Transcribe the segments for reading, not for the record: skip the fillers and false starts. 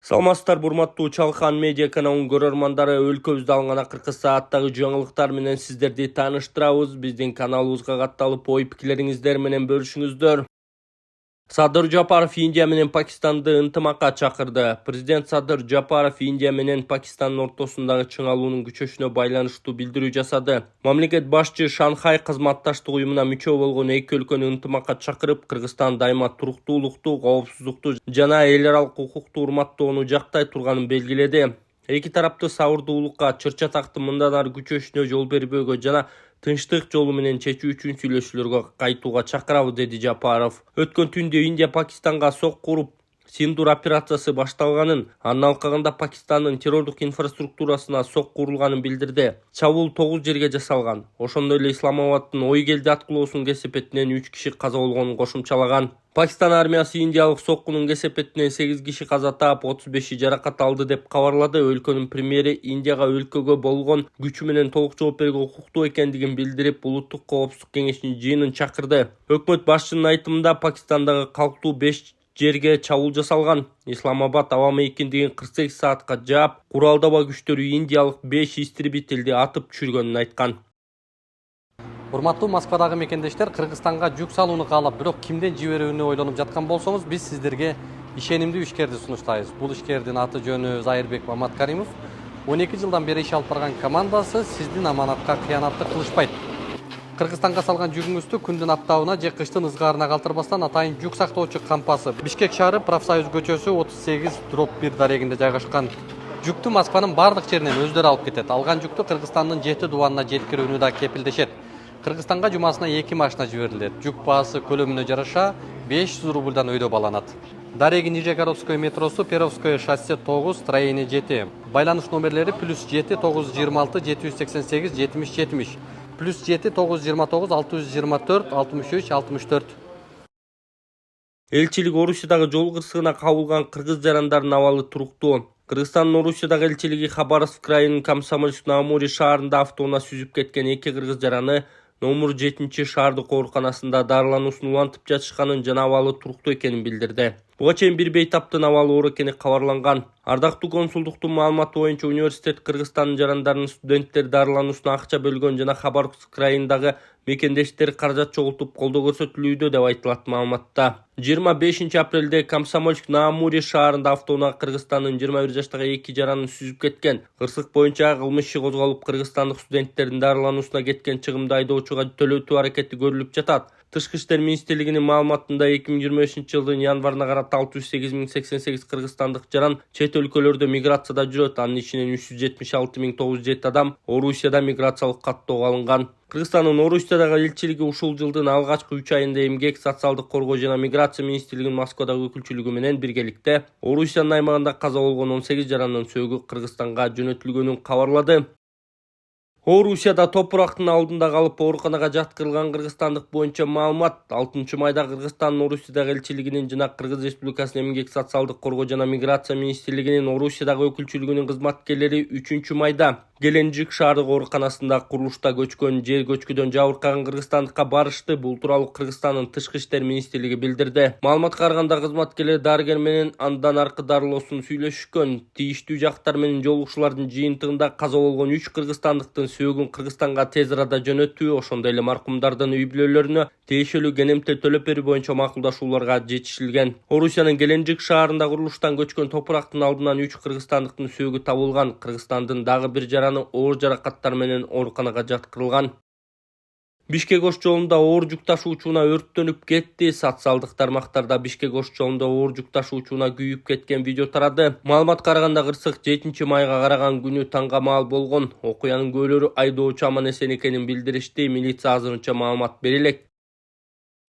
Саламатсыздар, урматтуу Чалкан медиа каналынын көрөрмандары, өлкөбүздө алынган акыркы сааттагы жаңылыктар менен сиздерди тааныштырабыз. Биздин каналыбызга катталып, ой пикириңиздер менен бөлүшүңүздөр. Садыр Жапаров Индия менен Пакистанды ынтымакка чакырды. Президент Садыр Жапаров Индия менен Пакистандын ортосундагы чыңалуунун күчөшүнө байланыштуу билдирүү жасады. Мамлекет башчы Шанхай кызматташтык уюмуна мүчө болгон эки өлкөнү ынтымакка чакырып, Кыргызстан дайыма туруктуулукту, коопсуздукту жана эл аралык укукту урматтоону жактай турганын белгиледи. Эки тарапты сабырдуулукка, чыр-чатактын мындан ары күчөшүнө жол бербөөгө жана тынчтык жолу менен чечүү үчүн сүйлөшүүлөргө кайтууга чакырабы, деди Жапаров. Өткөн түндө Индия Пакистанга сок уруп, Синдур операциясы башталганын, анын алкагында Пакистандын террордук инфраструктурасына сок урулганын билдирди. Чабуул 9 жерге жасалган. Ошондой эле Исламабадтын Ойгелди аткылоосунун кесепетинен 3 киши каза болгонун кошумчалаган. Пакистан армиясы индиялык соккунун кесепетинен 8 киши каза таап, 35 жаракат алды деп кабарлады. Өлкөнүн премьери Индияга өлкөгө болгон күчү менен толук жооп берүүгө укуктуу экендигин билдирип, улуттук коопсуздук кеңешинин жыйынын чакырды. Өкмөт башчынын айтымында Пакистандагы калктуу 5 жерге чабуул жасалган. Исламабад аба мейкиндигин 48 саатка жаап, куралдаба күчтөрү индиялык 5 истребителди атып түшүргөнүн айткан. Урматтуу Москвадагы мекендештер, Кыргызстанга жүк салууну каалап, бирок кимден жиберүүнү ойлонуп жаткан болсоңуз, биз сиздерге ишенимдүү ишкерди сунуштайбыз. Бул ишкердин аты жөнү Зайырбек Маматкаримов. 12 жылдан бери иш алып барган командасы сиздин аманатка кыянатты кылышпайт. Кыргызстанга салган жүгүңүздү күндүн аптабына же кыштын ызгаарына калтырбастан атайын жүк сактоочу кампасы Бишкек шаары Профсоюз көчөсү 38/1 дарегинде жайгашкан. Жүктү Москванын бардык жеринен өздөрү алып кетет. Алган жүктү Кыргызстандын 7 дубанына жеткирүүнү да кепилдешет. Кыргызстанга жумасына 2 машина жиберилет. Жүк баасы көлөмүнө жараша 500 рубльдан өйдө баланат. Дареги Нижегородское метросу, Перовское шоссе 9, строение 7. Байланыш номерлери +7 926 788 70 70, +7 929 624 63 64. Элчилик Орусиядагы жол кырсыгына кабылган кыргыз жарандардын абалы туруктуу. Кыргызстандын Орусиядагы элчилиги Хабаровск районунун Комсомольск-на-Амуре шаарында автоунаа сүзүп кеткен 2 кыргыз жараны номер 7 шаардык ооруканасында дарылануусун улантып жатышканын жана абалы туруктуу экенин билдирди. Буга чейин бир бейтаптын абалы оор экени кабарланган. Ардактуу консулдуктун маалыматы боюнча, университет Кыргызстандын жарандарынын студенттер дарылануусуна акча бөлгөн жана Хабаровск районундагы мекендештер каражат чогултуп колдоо көрсөтүлүүдө деп айтылат маалыматта. 25 апрелде Комсомольск-на-Амуре шаарында автоунаа Кыргызстандын 21 жаштагы 2 жаранын сүзүп кеткен. Кырсык боюнча кылмыш иши козголуп, кыргызстандык студенттердин дарылануусуна кеткен чыгымды айдоочуга төлөтүү аракети көрүлүп жатат. Тышкы иштер министрлигинин маалыматында 2025 жылдын январына карата 608.088 кыргызстандык жаран чет өлкөлөрдө миграцияда жүрөт. Анын ичинен 376.907 адам Орусияда миграциялык каттоого алынган. Кыргызстандын Орусиядагы элчилиги ушул жылдын алгачкы 3 айында эмгек, социалдык коргоо жана миграция министрлигинин Москвадагы өкүлчүлүгү менен биргеликте Орусиянын аймагында каза болгон 18 жарандын сөөгү Кыргызстанга жөнөтүлгөнүн кабарлады. Орусияда топурактын алдында калып ооруканага жаткырылган кыргызстандык боюнча маалымат 6 майда Кыргызстандын Орусиядагы элчилигинин жана Кыргыз Республикасынын эмгек, социалдык коргоо жана миграция министрлигинин Орусиядагы өкүлчүлүгүнүн кызматкерлери 3 майда Геленджик шаардык ооруканасында курулушта көчкөн жер көчкүдөн жабыркаган кыргызстандыкка барышты. Бул тууралуу Кыргызстандын Тышкы иштер министрлиги билдирди. Маалыматка караганда кызматкерлер дарыгер менен андан аркы дарылоосун сүйлөшүшкөн. Тийиштүү жактар менен жолугушуулардын жыйынтыгында каза болгон 3 кыргызстандыктын сөөгүн Кыргызстанга тез арада жөнөтүү, ошондой эле маркумдардын үй бүлөлөрүнө тиешелүү кенемте төлөп берүү боюнча макулдашууларга жетишилген. Орусиянын Геленджик шаарында курулуштан көчкөн топурактын алдынан 3 кыргызстандыктын сөөгү табылган. Кыргызстандын дагы бир жараны оор жаракаттар менен ооруканага жаткырылган. Бишкек-Ош жолунда оор жүк ташуучуна өрттөнүп кетти. Социалдык тармактарда Бишкек-Ош жолунда оор жүк ташуучуна күйүп кеткен видео тарады. Маалыматка караганда кырсык 7 майга караган күнү таңга маал болгон. Окуянын күбөлөрү айдоочу аман-эсен экенин билдиришти. Милиция азырынча маалымат бере элек.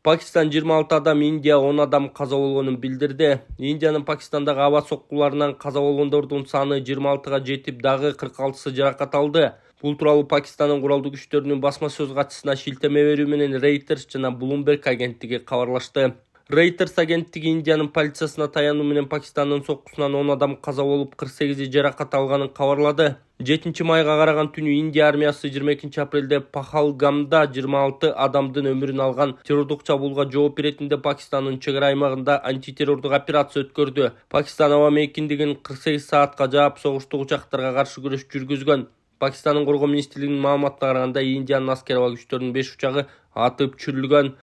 Пакистан 26 адам, Индия 10 адам каза болгонун билдирди. Индиянын Пакистандагы аба соккуларынан каза болгондордун саны 26га жетип, дагы 46сы жаракат алды. Бул тууралуу Пакистандын куралдуу күчтөрүнүн басма сөз катчысына шилтеме берүү менен Reuters жана Bloomberg агенттиги кабарлашты. Reuters агенттиги Индиянын полициясына таянуу менен Пакистандын соккусунан 10 адам каза болуп, 48 жаракат алганын кабарлады. 7 майга караган түнү Индия армиясы 22 апрелде Пахалгамда 26 адамдын өмүрүн алган террордук чабуулга жооп беретинде Пакистандын чек ара аймагында антитеррордук операция өткөрдү. Пакистан аба мейкиндигин 48 саатка жаап, согуштук учактарга каршы күрөш жүргүзгөн. Пакистандын коргоо министрлигинин маалыматына караганда, Индиянын аскер аба күчтөрүнүн 5 учагы атып түшүрүлгөн.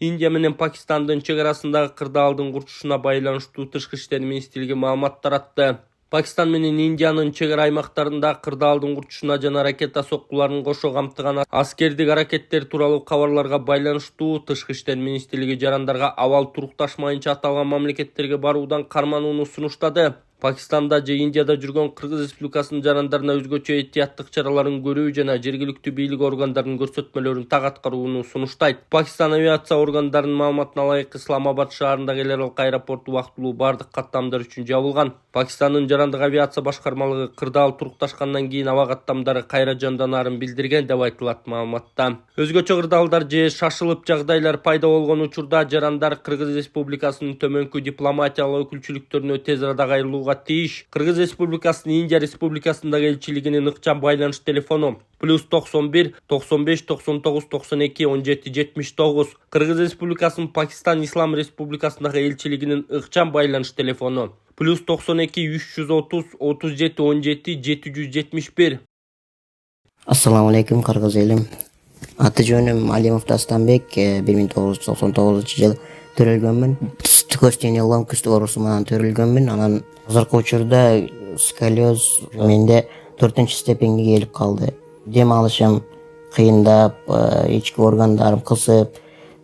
Индия менен Пакистандын чек арасындагы кырдаалдын курчушуна байланыштуу Тышкы иштер министрлиги маалымат таратты. Пакистан менен Индиянын чек ара аймактарында кырдаалдын курчушуна жана ракета соккуларын кошо камтыган аскердик аракеттер тууралуу кабарларга байланыштуу Тышкы иштер министрлиги жарандарга абал турукташмайынча аталган мамлекеттерге баруудан карманууну сунуштады. Пакистанда же Индияда жүргөн Кыргыз Республикасынын жарандарына өзгөчө эhtiyаттык чараларын көрүү жана жергиликтүү бийлик органдарынын көрсөтмөлөрүн так аткарууну сунуштайт. Пакистан авиация органдарынын маалыматына ылайык, Исламабад шаарындагы эл аралык аэропорту убактылуу бардык каттамдар үчүн жабылган. Пакистандын жарандык авиация башкармалыгы кырдаал турукташкандан кийин аба каттамдары кайра жандanaарын билдирген деп айтылат маалыматта. Өзгөчө кырдаалдар же шашылып жагдайлар пайда болгон учурда жарандар Кыргыз Республикасынын төмөнкү дипломатиялык өкүлчүлүктөрүнө тез арада кайрылууга тийиш. Кыргыз Республикасынын Индия Республикасындагы элчилигинин ыкчам байланыш телефону +91 95 99 92 17 79. Кыргыз Республикасынын Пакистан Ислам Республикасындагы элчилигинин ыкчам байланыш телефону +92 330 37 17 771. Assalamu alaikum Kırgız elim. Аты жөнүм Алимов Дастанбек, 1999 төрөлгөнмүн. Түкөстен ломкүстүк оорусу менен төрөлгөнмүн. Анан азыркы учурда сколиоз менде 4-степенге келип калды. Дем алышым кыйындап, ички органдарым кысып,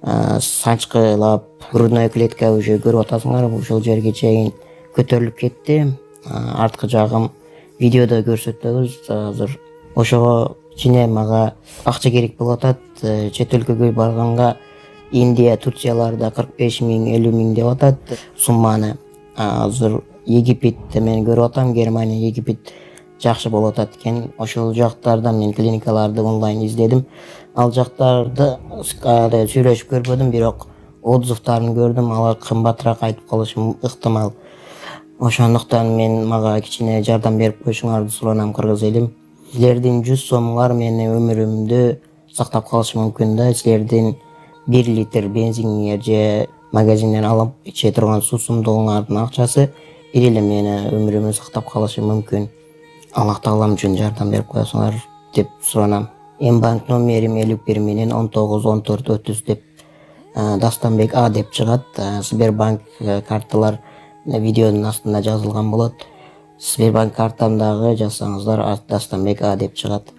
санчкылап, грудной клетка уже көрүп атасыңар, ушул жерге чейин көтөрүлүп кетти. Арткы жагым видеодо көрсөтөбүз. Азыр ошого чине мага акча керек болуп атат. Чет өлкөгө барганга Индия, Турцияларда 45 миң, 50 миң деп атат сумманы. Азыр Египетте мен көрүп атам, Германия, Египет жакшы болуп атат экен. Ошол жактарда мен клиникаларды онлайн издедим. Ал жактарды сүйлөшүп көрбөдүм, бирок отзывдарын көрдүм. Алар кымбатыраак айтып калышы ыктымал. Ошондуктан мага кичине жардам берип коюшуңарды суранам, Кыргыз элим. Силердин 100 сомуңар менин өмүрүмдү сактап калышы мүмкүн да. Силердин 1 литр бензиниңер же магазинден алып иче турган суусундугуңардын акчасы бир эле менин өмүрүмдү сактап калышы мүмкүн. Аллах таалам үчүн жардам берип коесуңар деп суранам. Банк номерим 51 менен 19 14 30 деп Дастанбек А деп чыгат. Сбербанк карталар видеонун астында жазылган болот. Сбербанк картамдагы жазсаңыздар Дастанбек А деп чыгат.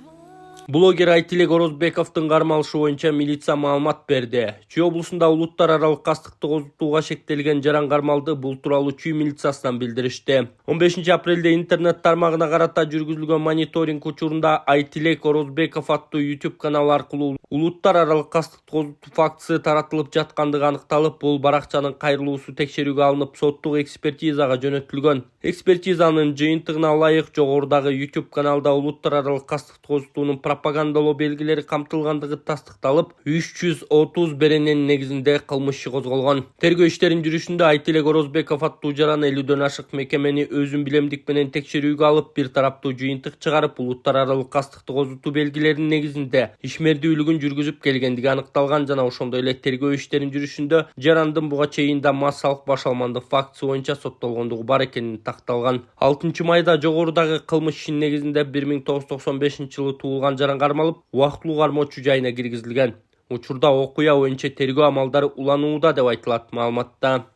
Блогер Айтилек Орозбековдун кармалышы боюнча милиция маалымат берди. Чүй облусунда улуттар аралык кастыкты козутууга шектелген жаран кармалды. Бул тууралуу Чүй милициясынан билдиришти. 15 апрелде интернет тармагына карата жүргүзүлгөн мониторинг учурунда Айтилек Орозбеков аттуу YouTube каналы аркылуу улуттар аралык кастыкты козутуу фактысы таратылып жаткандыгы аныкталып, бул баракчанын кайрылуусу текшерүүгө алынып, соттук экспертизага жөнөтүлгөн. Экспертизанын жыйынтыгына ылайык жогорудагы YouTube каналда улуттар аралык кастыкты козутуунун пропагандалоо белгилери камтылгандыгы тастыкталып, 330 берененин негизинде кылмыш иши козголгон. Тергөө иштеринин жүрүшүндө Айтилек Орозбеков аттуу жаран 50дөн ашык мекемени өзүн билемдик менен текшерүүгө алып, бир тараптуу жыйынтык чыгарып, улуттар аралык кастыкты козутуу белгилеринин негизинде ишмердүүлүгүн жүргүзүп келгендиги аныкталган жана ошондой эле тергөө иштеринин жүрүшүндө жарандын буга чейин да массалык башалмандык фактысы боюнча соттолгондугу бар экени такталган. 6 майда жогорудагы кылмыш ишинин негизинде 1995-жылы туулган жаран кармалып, убактылуу кармоочу жайына киргизилген. Учурда окуя боюнча тергөө амалдары уланууда деп айтылат маалыматта.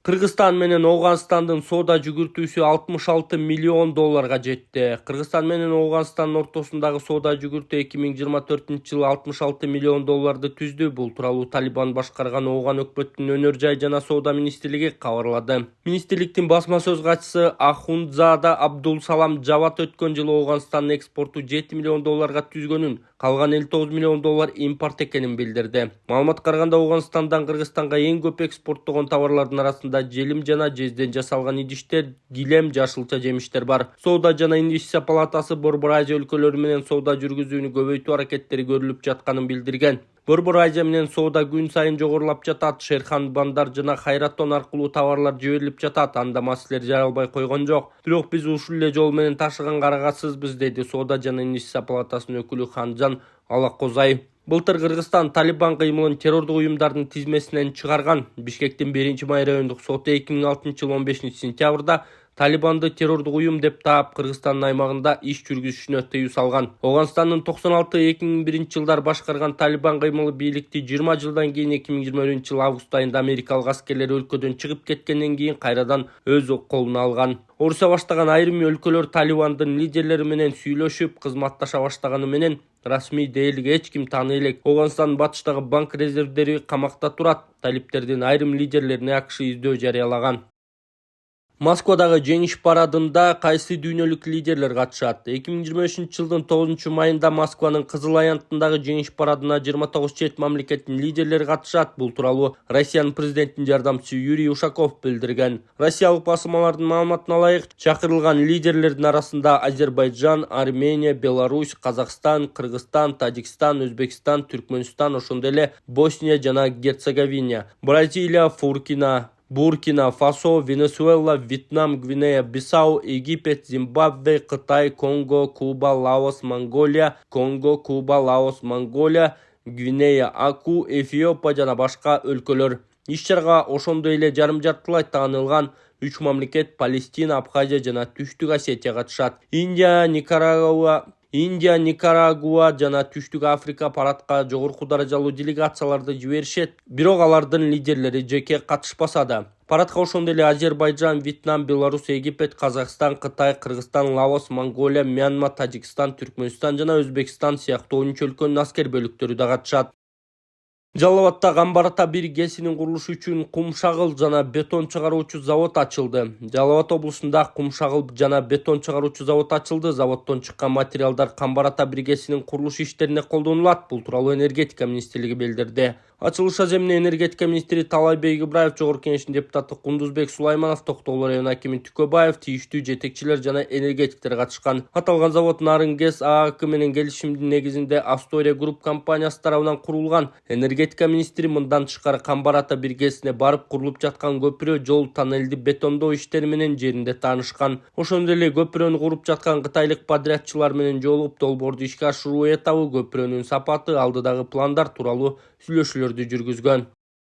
Кыргызстан менен Ооганстандын соода жүгүртүүсү 66 миллион долларга жетти. Кыргызстан менен Ооганстандын ортосундагы соода жүгүртүү 2024-жылы 66 миллион долларды түздү. Бул тууралуу Талибан башкарган Ооган өкмөтүнүн өнөр жай жана соода министрлиги кабарлады. Министрликтин басма сөз катчысы Ахундзада Абдул Салам Жават өткөн жылы Ооганстандын экспорту 7 миллион долларга түзгөнүн, калган 59 миллион доллар импорт экенин билдирди. Маалыматка караганда Ооганстандан Кыргызстанга эң көп экспорттогон товарлардын арасында арасында желим жана жезден жасалган идиштер, килем, жашылча жемиштер бар. Соода жана инвестиция палатасы Борбор Азия өлкөлөрү менен соода жүргүзүүнү көбөйтүү аракеттери көрүлүп жатканын билдирген. Борбор Азия менен соода күн сайын жогорулап жатат. Шерхан Бандар жана Хайраттон аркылуу товарлар жиберилип жатат. Анда маселелер жаралбай койгон жок. Бирок биз ушул эле жол менен ташыганга аргасызбыз, деди соода жана инвестиция палатасынын өкүлү Ханжан Алакозай. Былтыр Кыргызстан Талибан кыймылын террордук уюмдардын тизмесинен чыгарган. Бишкектин 1-май райондук соты 2006-жылы 15-сентябрда Талибанды террордук уюм деп таап, Кыргызстандын аймагында иш жүргүзүшүнө тыюу салган. Оганстандын 96-2001-жылдар башкарган Талибан кыймылы бийликти 20 жылдан кийин 2021-жылы август айында америкалык аскерлер өлкөдөн чыгып кеткенден кийин кайрадан өз колуна алган. Орусия баштаган айрым өлкөлөр Талибандын лидерлери менен сүйлөшүп, кызматташа баштаганы менен расмий дээрлик эч ким тааный элек. Оганстандын батыштагы банк резервдери камакта турат. Талиптердин айрым лидерлерине АКШ издөө жарыялаган. Москвадагы жеңиш парадында кайсы дүйнөлүк лидерлер катышат? 2023-жылдын 9-майында Москванын Кызыл аянтындагы жеңиш парадына 29 чет мамлекеттин лидерлери катышат. Бул тууралуу Россиянын президентинин жардамчысы Юрий Ушаков билдирген. Россиялык басылмалардын маалыматына ылайык, чакырылган лидерлердин арасында Азербайжан, Армения, Беларусь, Казакстан, Кыргызстан, Тажикстан, Өзбекстан, Түркмөнстан, ошондой эле Босния жана Герцеговина, Бразилия, Буркина Фасо, Венесуэла, Вьетнам, Гвинея-Бисау, Египет, Зимбабве, Кытай, Конго, Куба, Лаос, Монголия, Гвинея-Аку, Эфиопия жана башка өлкөлөр. Иш-чарага ошондой эле жарым жартылай таанылган 3 мамлекет Палестина, Абхазия жана Түштүк Осетия катышат. Индия, Никарагуа жана Түштүк Африка парадка жогорку даражалуу делегацияларды жиберишет. Бирок алардын лидерлери жеке катышпаса да. Парадка ошондой эле Азербайжан, Вьетнам, Беларусь, Египет, Казакстан, Кытай, Кыргызстан, Лаос, Монголия, Мьянма, Тажикстан, Түркмөнстан жана Өзбекстан сыяктуу 13 өлкөнүн аскер бөлүктөрү да катышат. Жалал Абадта Камбар Ата бир ГЭСинин курулушу үчүн кум шагыл жана бетон чыгаруучу завод ачылды. Жалал Абад облусунда кум шагыл жана бетон чыгаруучу завод ачылды. Заводдон чыккан материалдар Камбар Ата бир ГЭСинин курулуш иштерине колдонулат. Бул тууралуу энергетика министрлиги билдирди. Ачылыш аземине энергетика министри Талайбек Ибраев, Жогорку Кеңештин депутаты Кундузбек Сулайманов, Токтогул району акими Түкөбаев, тийиштүү жетекчилер жана энергетиктер катышкан. Аталган завод Нарын ГЭС ААК менен келишимдин негизинде Астория Групп компаниясы тарабынан курулган. Энергетика министри мындан тышкары Камбар Ата бир ГЭСине барып курулуп жаткан көпүрө, жол, тоннелди бетондоо иштери менен жеринде таанышкан. Ошондой эле көпүрөнү куруп жаткан кытайлык подрядчылар менен жолугуп, долбоорду ишке ашыруу этабы, көпүрөнүн сапаты, алдыдагы пландар тууралуу сүйлөшүүлөрдү жүргүзгөн.